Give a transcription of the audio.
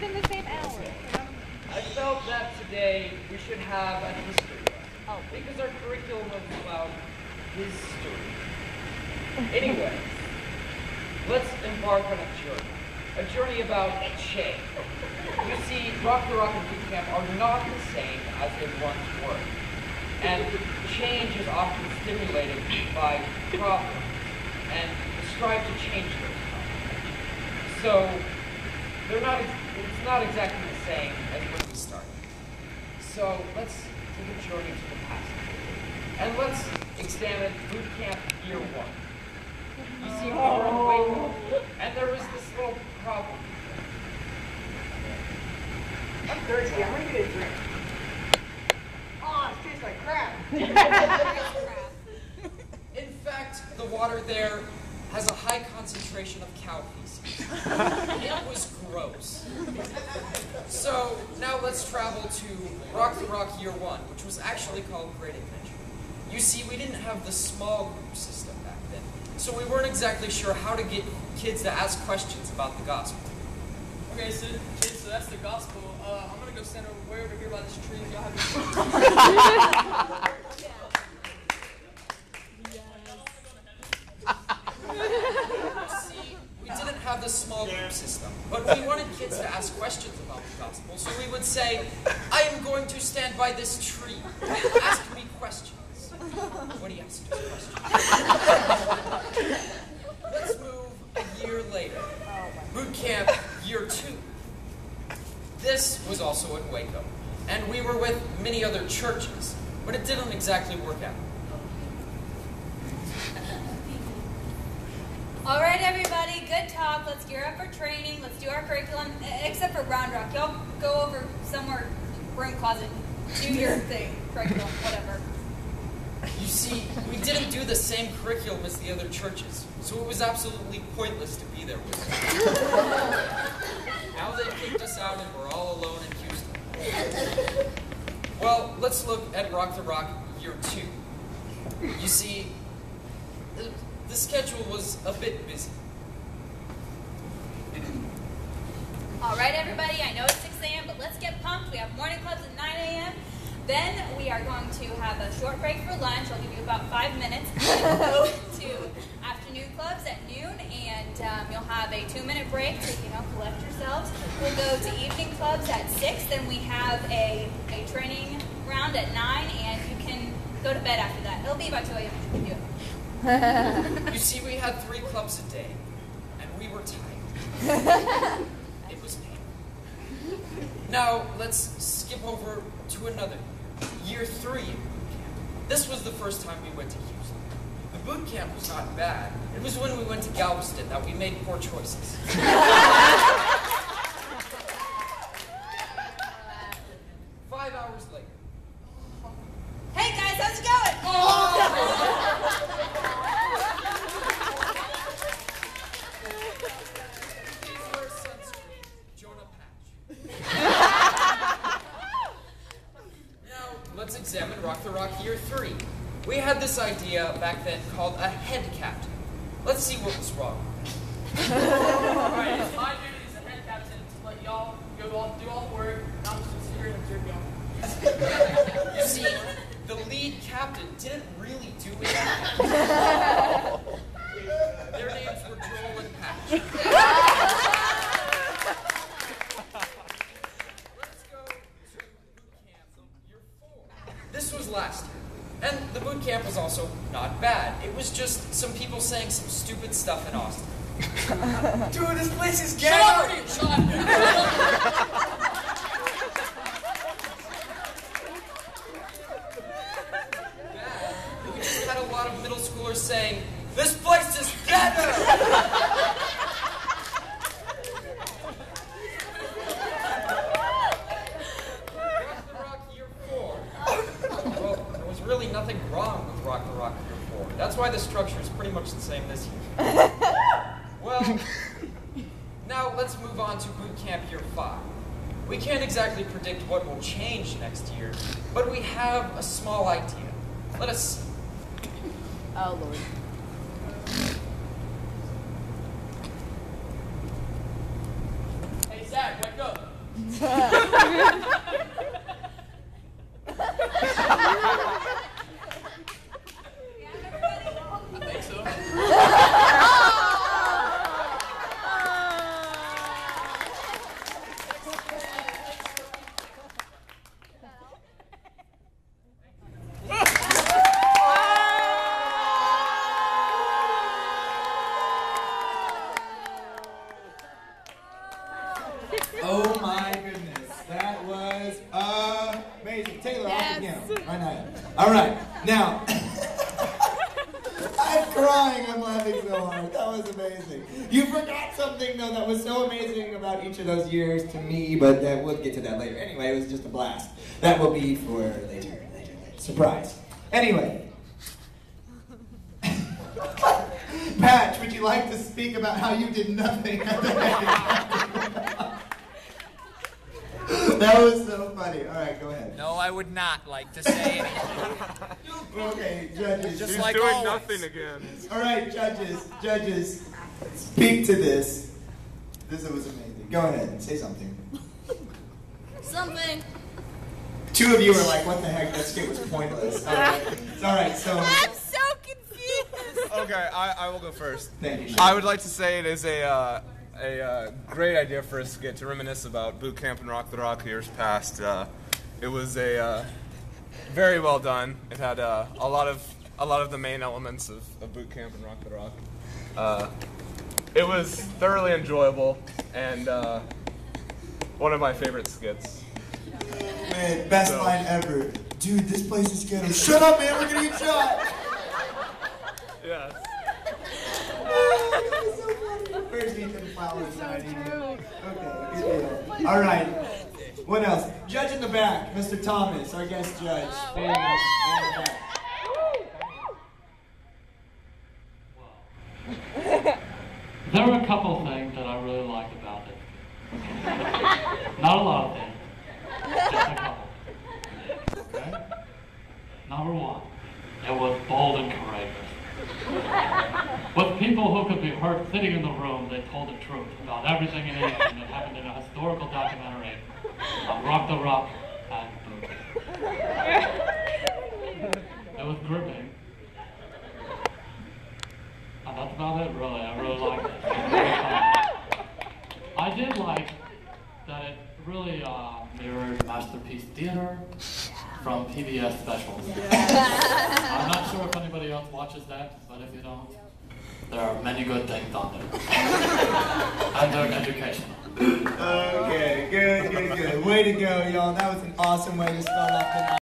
within the same hour. I felt that today we should have a history lesson. Because our curriculum was about history. Anyway, let's embark on a journey. A journey about change. You see, Rock the Rock and Boot Camp are not the same as they once were. And change is often stimulated by problems, and we strive to change those problems. So, it's not exactly the same as when we started. So, let's take a journey to the past. And let's examine Boot Camp Year 1. You see, we were in Waco, and there was this little problem. I'm thirsty. I'm gonna get a drink. Oh, it tastes like crap. In fact, the water there has a high concentration of cow feces. It was gross. So now let's travel to Rock the Rock Year 1, which was actually called Great Adventure. You see, we didn't have the small group system back then, so we weren't exactly sure how to get kids to ask questions about the gospel. Okay, so kids, so that's the gospel. I'm gonna go stand way over here by this tree. Y'all have See, we didn't have the small group system, but we wanted kids to ask questions about the gospel, so we would say, I am going to stand by this tree. Ask me questions. What do you ask us questions? Let's move a year later. Boot Camp Year 2. This was also in Waco, and we were with many other churches, but it didn't exactly work out. All right, everybody, good talk. Let's gear up for training. Let's do our curriculum, except for Round Rock. Y'all go over somewhere, broom closet, do your thing, curriculum, whatever. You see, we didn't do the same curriculum as the other churches, so it was absolutely pointless to be there with them. Now they kicked us out and we're all alone in Houston. Well, let's look at Rock the Rock Year 2. You see, the schedule was a bit busy. All right, everybody, I know it's 6 a.m., but let's get pumped. We have morning clubs at 9 a.m. Then we are going to have a short break for lunch. I'll give you about 5 minutes. We'll go to afternoon clubs at noon, and you'll have a 2-minute break to, collect yourselves. We'll go to evening clubs at 6. Then we have a training round at 9, and you can go to bed after that. It'll be about 2 a.m. You can do it. You see, we had 3 clubs a day, and we were tired. It was painful. Now, let's skip over to another. Year 3 in boot camp. This was the first time we went to Houston. The boot camp was not bad. It was when we went to Galveston that we made poor choices. 5 hours later. Hey, guys, how's it going? Please wear sunscreen. Jonah Patch. Now, let's examine Rock the Rock Year 3. We had this idea back then called a head captain. Let's see what was wrong. Alright, it's my duty as a head captain to let y'all do all the work, and I'm just sit here and observe y'all. You see, the lead captain didn't really do anything. Their names were Joel and Patch. Let's go to boot camp Year 4. This was last year. And the boot camp was also not bad. It was just some people saying some stupid stuff in Austin. Dude, this place is Shut ghetto. up, Shut up. Bad. We just had a lot of middle schoolers saying, "This place is ghetto!" Rock the Rock Year 4. Well, there was really nothing wrong with Rock the Rock Year 4. That's why the structure is pretty much the same this year. Well, now let's move on to Boot Camp Year 5. We can't exactly predict what will change next year, but we have a small idea. Let us see. Oh, Lord. Hey, Zach, wake up. I think so. Oh my goodness, that was amazing. Taylor, off the piano. Right now. All right, now, I'm crying, I'm laughing so hard. That was amazing. You forgot something though that was so amazing about each of those years to me, but we'll get to that later. Anyway, it was just a blast. That will be for later. Surprise. Anyway. Patch, would you like to speak about how you did nothing at the That was so funny. All right, go ahead. No, I would not like to say anything. Okay, judges. Just He's like doing always. nothing again. All right, judges, speak to this. This was amazing. Go ahead and say something. Something. Two of you are like, what the heck? That skit was pointless. All right, so. I'm so confused. Okay, I will go first. Thank you. I would like to say it is a great idea for a skit to reminisce about boot camp and Rock the Rock years past. It was very well done. It had a lot of the main elements of boot camp and Rock the Rock. It was thoroughly enjoyable and one of my favorite skits. Man, best line ever. Dude, this place is ghetto. Shut up, man, we're gonna get shot. Yes. Where's Ethan Flowers? Okay, good deal. All right. What else? Judge in the back, Mr. Thomas, our guest judge. Stand in the back. There were a couple things that I really liked about it. Not a lot of things, just a couple. Okay? Number one, it was bold and courageous. With people who could be heard sitting in the room, they told the truth about everything and anything that happened in a historical documentary on Rock the Rock and Boot. It was gripping. And that's about it, really. I really liked it. It was very fun. I did like that it really mirrored Masterpiece Theater from PBS specials. I'm not sure if anybody else watches that, but if you don't, there are many good things on there. And they're educational. Okay, good. Way to go, y'all. That was an awesome way to start off the night.